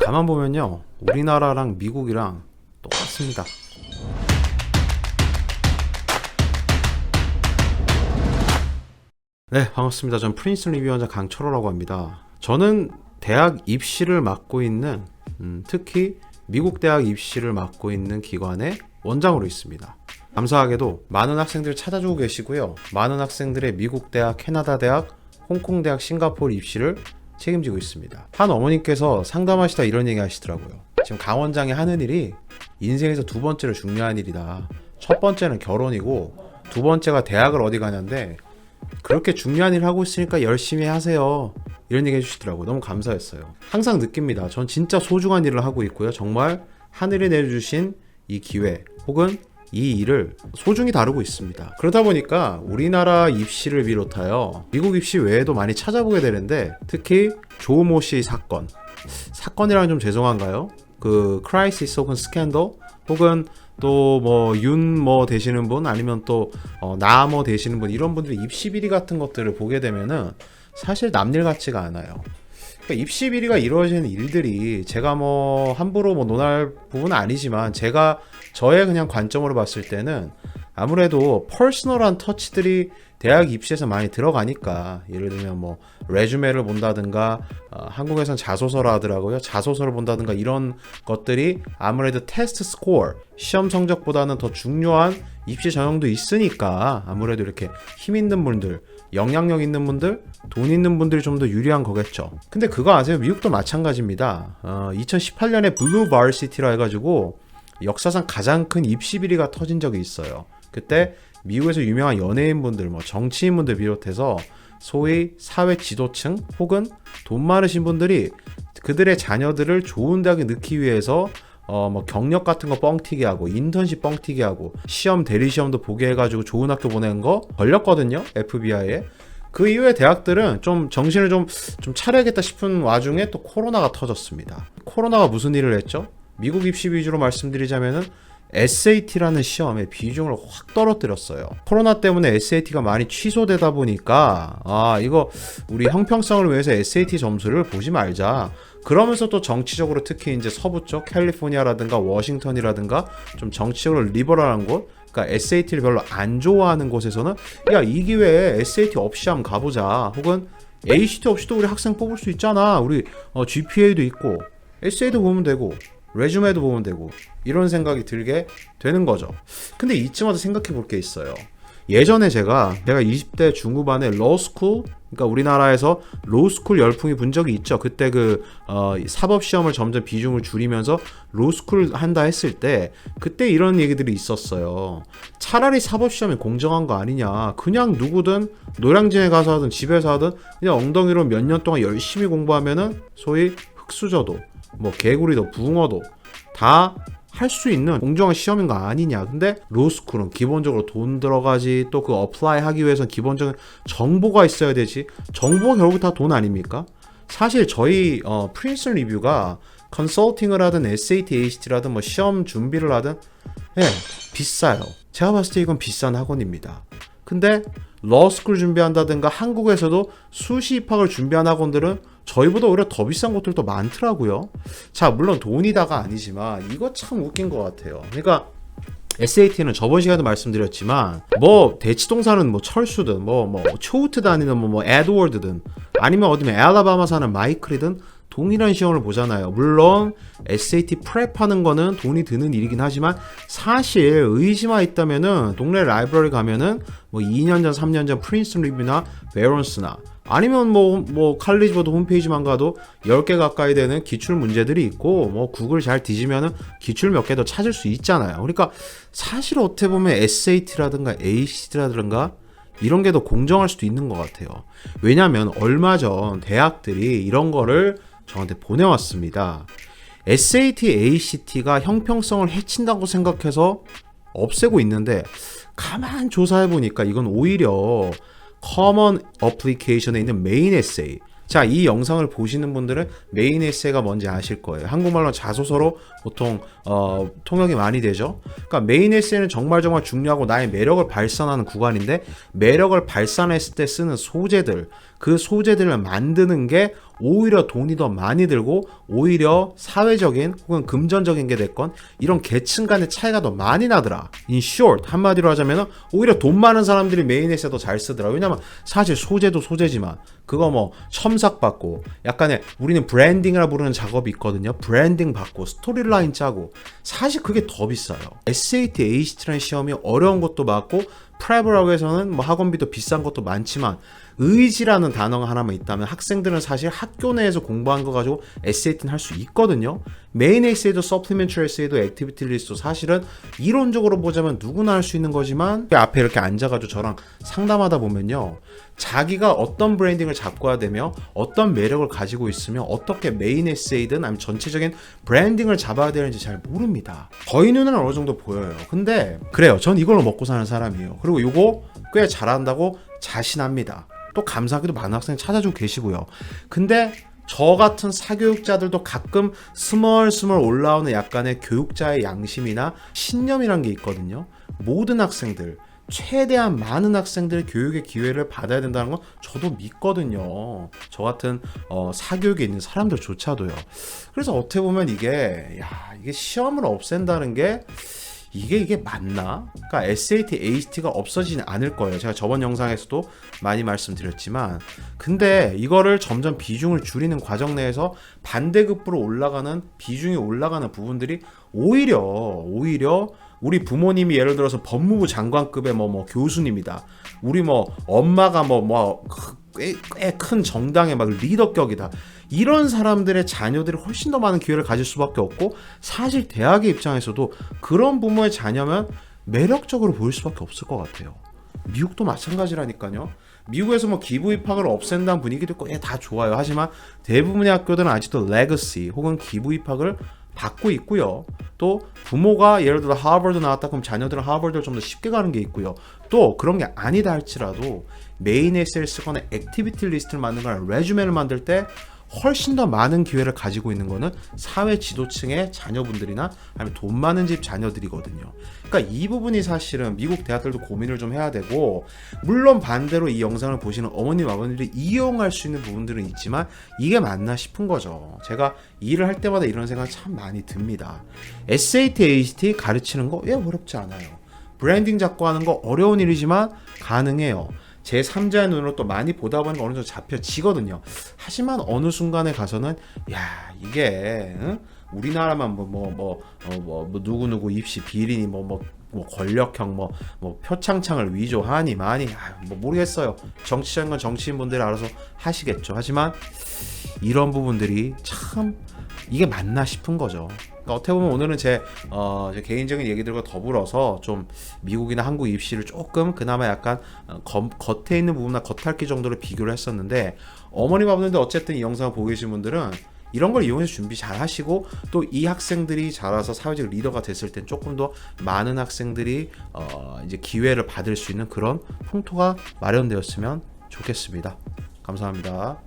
가만 보면요, 우리나라랑 미국이랑 똑같습니다. 네, 반갑습니다. 전 프린스 리뷰원자 강철호라고 합니다. 저는 대학 입시를 맡고 있는 특히 미국 대학 입시를 맡고 있는 기관의 원장으로 있습니다. 감사하게도 많은 학생들 찾아주고 계시고요. 많은 학생들의 미국 대학, 캐나다 대학, 홍콩 대학, 싱가포르 입시를 책임지고 있습니다. 한 어머님께서 상담하시다 이런 얘기 하시더라고요. 지금 강 원장이 하는 일이 인생에서 두 번째로 중요한 일이다. 첫 번째는 결혼이고 두 번째가 대학을 어디 가냐인데, 그렇게 중요한 일 하고 있으니까 열심히 하세요, 이런 얘기 해주시더라고요. 너무 감사했어요. 항상 느낍니다. 전 진짜 소중한 일을 하고 있고요. 정말 하늘이 내려주신 이 기회 혹은 이 일을 소중히 다루고 있습니다. 그러다 보니까 우리나라 입시를 비롯하여 미국 입시 외에도 많이 찾아보게 되는데, 특히 조모 씨 사건이랑 좀 죄송한가요? 그 크라이시스 혹은 스캔들 혹은 또 뭐 윤 뭐 되시는 분, 아니면 또 나 뭐 되시는 분, 이런 분들이 입시 비리 같은 것들을 보게 되면은 사실 남일 같지가 않아요. 그러니까 입시 비리가 이루어지는 일들이 제가 뭐 함부로 뭐 논할 부분은 아니지만, 제가 저의 그냥 관점으로 봤을 때는 아무래도 퍼스널한 터치들이 대학 입시에서 많이 들어가니까, 예를 들면 뭐 레주메를 본다든가, 한국에선 자소서라 하더라고요. 자소서를 본다든가, 이런 것들이 아무래도 테스트 스코어, 시험 성적보다는 더 중요한 입시 전형도 있으니까, 아무래도 이렇게 힘 있는 분들, 영향력 있는 분들, 돈 있는 분들이 좀 더 유리한 거겠죠. 근데 그거 아세요? 미국도 마찬가지입니다. 2018년에 블루 바시티라 해가지고 역사상 가장 큰 입시 비리가 터진 적이 있어요. 그때 미국에서 유명한 연예인분들, 뭐 정치인분들 비롯해서 소위 사회 지도층 혹은 돈 많으신 분들이 그들의 자녀들을 좋은 대학에 넣기 위해서 뭐 경력 같은 거 뻥튀기 하고, 인턴십 뻥튀기 하고, 시험 대리 시험도 보게 해가지고 좋은 학교 보낸 거 걸렸거든요, FBI에. 그 이후에 대학들은 좀 정신을 좀 차려야겠다 싶은 와중에 또 코로나가 터졌습니다. 코로나가 무슨 일을 했죠? 미국 입시 위주로 말씀드리자면은 SAT라는 시험의 비중을 확 떨어뜨렸어요. 코로나 때문에 SAT가 많이 취소되다 보니까, 이거 우리 형평성을 위해서 SAT 점수를 보지 말자. 그러면서 또 정치적으로, 특히 이제 서부 쪽 캘리포니아라든가 워싱턴이라든가 좀 정치적으로 리버럴한 곳, 그러니까 SAT를 별로 안 좋아하는 곳에서는 야, 이 기회에 SAT 없이 한번 가보자, 혹은 ACT 없이도 우리 학생 뽑을 수 있잖아, 우리 GPA도 있고 SA도 보면 되고 레주메도 보면 되고, 이런 생각이 들게 되는 거죠. 근데 이쯤 와서 생각해 볼 게 있어요. 예전에 제가 20대 중후반에 로스쿨, 그러니까 우리나라에서 로스쿨 열풍이 분 적이 있죠. 그때 그 사법시험을 점점 비중을 줄이면서 로스쿨 한다 했을 때, 그때 이런 얘기들이 있었어요. 차라리 사법시험이 공정한 거 아니냐, 그냥 누구든 노량진에 가서 하든 집에서 하든 그냥 엉덩이로 몇 년 동안 열심히 공부하면은 소위 흑수저도 뭐 개구리도 붕어도 다 할 수 있는 공정한 시험인 거 아니냐. 근데 로스쿨은 기본적으로 돈 들어가지, 또 그 어플라이 하기 위해서는 기본적인 정보가 있어야 되지. 정보가 결국 다 돈 아닙니까? 사실 저희 프린스 리뷰가 컨설팅을 하든 SAT, ACT라든 뭐 시험 준비를 하든 비싸요. 제가 봤을 때 이건 비싼 학원입니다. 근데 러스쿨 준비한다든가 한국에서도 수시 입학을 준비한 학원들은 저희보다 오히려 더 비싼 곳들도 많더라고요. 자, 물론 돈이다가 아니지만 이거 참 웃긴 것 같아요. 그러니까 SAT는 저번 시간에도 말씀드렸지만, 뭐 대치동사는 뭐 철수든 뭐 초우트 다니는 뭐 에드워드든, 아니면 어디면 알라바마 사는 마이클이든 동일한 시험을 보잖아요. 물론 SAT 프랩 하는 거는 돈이 드는 일이긴 하지만, 사실 의지만 있다면은 동네 라이브러리 가면은 뭐 2년 전 3년 전 프린스 리뷰나 베런스나, 아니면 뭐 칼리지보드 홈페이지만 가도 10개 가까이 되는 기출 문제들이 있고, 뭐 구글 잘 뒤지면은 기출 몇 개 더 찾을 수 있잖아요. 그러니까 사실 어떻게 보면 SAT라든가 ACT라든가 이런 게 더 공정할 수도 있는 것 같아요. 왜냐면 얼마 전 대학들이 이런 거를 저한테 보내왔습니다. SAT, ACT가 형평성을 해친다고 생각해서 없애고 있는데, 가만 조사해보니까 이건 오히려 커먼 어플리케이션에 있는 메인 에세이, 자, 이 영상을 보시는 분들은 메인 에세이가 뭔지 아실 거예요. 한국말로 자소서로 보통 통역이 많이 되죠. 그러니까 메인 에세이는 정말 중요하고 나의 매력을 발산하는 구간인데, 매력을 발산했을 때 쓰는 소재들, 그 소재들을 만드는 게 오히려 돈이 더 많이 들고 오히려 사회적인 혹은 금전적인 게 됐건 이런 계층 간의 차이가 더 많이 나더라. In short, 한마디로 하자면 오히려 돈 많은 사람들이 메인 에세이 더 잘 쓰더라. 왜냐면 사실 소재도 소재지만 그거 뭐 첨삭 받고 약간의 우리는 브랜딩이라 부르는 작업이 있거든요. 브랜딩 받고 스토리라인 짜고 사실 그게 더 비싸요. SAT, ACT라는 시험이 어려운 것도 많고 프랩이라고 해서는 뭐 학원비도 비싼 것도 많지만 의지라는 단어가 하나만 있다면 학생들은 사실 학교 내에서 공부한 거 가지고 SAT는 할 수 있거든요. 메인 에세이도 서플리멘터리 에세이도 액티비티 리스트도 사실은 이론적으로 보자면 누구나 할 수 있는 거지만 앞에 이렇게 앉아가지고 저랑 상담하다 보면요. 자기가 어떤 브랜딩을 잡고야 되며 어떤 매력을 가지고 있으며 어떻게 메인 에세이든 아니면 전체적인 브랜딩을 잡아야 되는지 잘 모릅니다. 저희 눈에는 어느 정도 보여요. 근데 그래요. 전 이걸로 먹고 사는 사람이에요. 그리고 이거 꽤 잘한다고 자신합니다. 또 감사하게도 많은 학생이 찾아주고 계시고요. 근데 저 같은 사교육자들도 가끔 스멀스멀 올라오는 약간의 교육자의 양심이나 신념이란 게 있거든요. 모든 학생들, 최대한 많은 학생들의 교육의 기회를 받아야 된다는 건 저도 믿거든요. 저 같은 사교육에 있는 사람들조차도요. 그래서 어떻게 보면 이게 시험을 없앤다는 게 이게 맞나? 그러니까 SAT, ACT가 없어지진 않을 거예요. 제가 저번 영상에서도 많이 말씀드렸지만 근데 이거를 점점 비중을 줄이는 과정 내에서 반대급부로 올라가는 비중이 올라가는 부분들이 오히려 우리 부모님이 예를 들어서 법무부 장관급의 뭐 교수님이다. 우리 뭐 엄마가 꽤 큰 정당의 막 리더격이다. 이런 사람들의 자녀들이 훨씬 더 많은 기회를 가질 수밖에 없고 사실 대학의 입장에서도 그런 부모의 자녀면 매력적으로 보일 수밖에 없을 것 같아요. 미국도 마찬가지라니까요. 미국에서 뭐 기부 입학을 없앤다는 분위기도 있고 다 좋아요. 하지만 대부분의 학교들은 아직도 레거시 혹은 기부 입학을 받고 있고요. 또 부모가 예를 들어 하버드 나왔다 그럼 자녀들은 하버드를 좀 더 쉽게 가는 게 있고요. 또 그런 게 아니다 할지라도 메인 에세이를 쓰거나 액티비티 리스트를 만들거나 레주메를 만들 때 훨씬 더 많은 기회를 가지고 있는 거는 사회 지도층의 자녀분들이나 아니면 돈 많은 집 자녀들이거든요. 그러니까 이 부분이 사실은 미국 대학들도 고민을 좀 해야 되고 물론 반대로 이 영상을 보시는 어머님 아버님들이 이용할 수 있는 부분들은 있지만 이게 맞나 싶은 거죠. 제가 일을 할 때마다 이런 생각 참 많이 듭니다. SAT, ACT 가르치는 거 어렵지 않아요. 브랜딩 잡고 하는 거 어려운 일이지만 가능해요. 제 3자의 눈으로 또 많이 보다 보니까 어느 정도 잡혀지거든요. 하지만 어느 순간에 가서는 이게 우리나라만 누구누구 입시 비리니 권력형 표창장을 위조하니 많이 모르겠어요. 정치적인 건 정치인분들이 알아서 하시겠죠. 하지만 이런 부분들이 참 이게 맞나 싶은 거죠. 그러니까 어떻게 보면 오늘은 제 개인적인 얘기들과 더불어서 좀 미국이나 한국 입시를 조금 그나마 약간 겉에 있는 부분이나 겉핥기 정도로 비교를 했었는데 어머님 아버님들 어쨌든 이 영상을 보고 계신 분들은 이런 걸 이용해서 준비 잘 하시고 또 이 학생들이 자라서 사회적 리더가 됐을 땐 조금 더 많은 학생들이 이제 기회를 받을 수 있는 그런 풍토가 마련되었으면 좋겠습니다. 감사합니다.